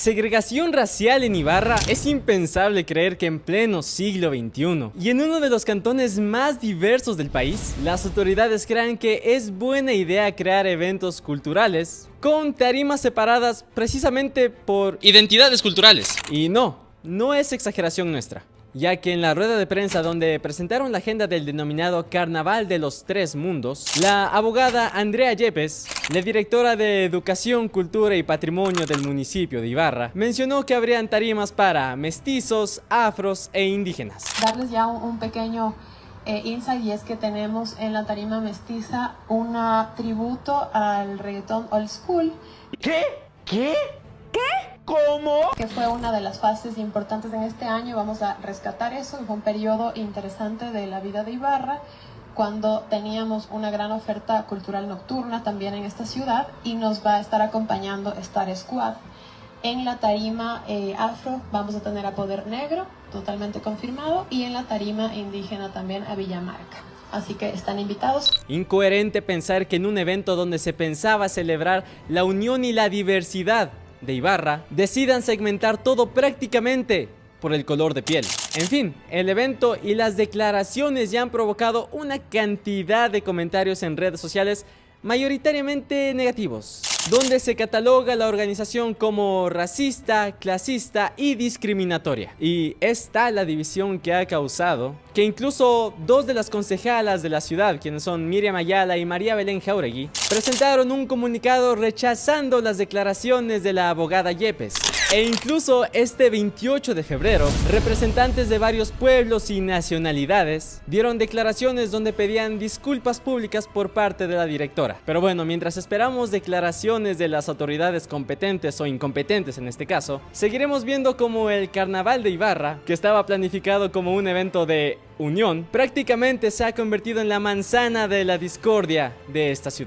segregación racial en Ibarra. Es impensable creer que en pleno siglo XXI y en uno de los cantones más diversos del país, las autoridades crean que es buena idea crear eventos culturales con tarimas separadas precisamente por identidades culturales. Y no es exageración nuestra, ya que en la rueda de prensa donde presentaron la agenda del denominado Carnaval de los Tres Mundos, la abogada Andrea Yepes, la directora de Educación, Cultura y Patrimonio del municipio de Ibarra, mencionó que habrían tarimas para mestizos, afros e indígenas. Darles ya un pequeño insight, y es que tenemos en la tarima mestiza un tributo al reggaetón old school. ¿Qué? ¿Cómo? Que fue una de las fases importantes en este año. Vamos a rescatar eso. Fue un periodo interesante de la vida de Ibarra, cuando teníamos una gran oferta cultural nocturna también en esta ciudad, y nos va a estar acompañando Star Squad. En la tarima afro vamos a tener a Poder Negro, totalmente confirmado, y en la tarima indígena también a Villamarca. Así que están invitados. Incoherente pensar que en un evento donde se pensaba celebrar la unión y la diversidad de Ibarra, decidan segmentar todo prácticamente por el color de piel. En fin, el evento y las declaraciones ya han provocado una cantidad de comentarios en redes sociales mayoritariamente negativos, donde se cataloga la organización como racista, clasista y discriminatoria. Y es tal la división que ha causado que incluso dos de las concejalas de la ciudad, quienes son Miriam Ayala y María Belén Jauregui, presentaron un comunicado rechazando las declaraciones de la abogada Yepes. E incluso este 28 de febrero, representantes de varios pueblos y nacionalidades dieron declaraciones donde pedían disculpas públicas por parte de la directora. Pero bueno, mientras esperamos declaraciones de las autoridades competentes o incompetentes en este caso, seguiremos viendo cómo el Carnaval de Ibarra, que estaba planificado como un evento de unión, prácticamente se ha convertido en la manzana de la discordia de esta ciudad.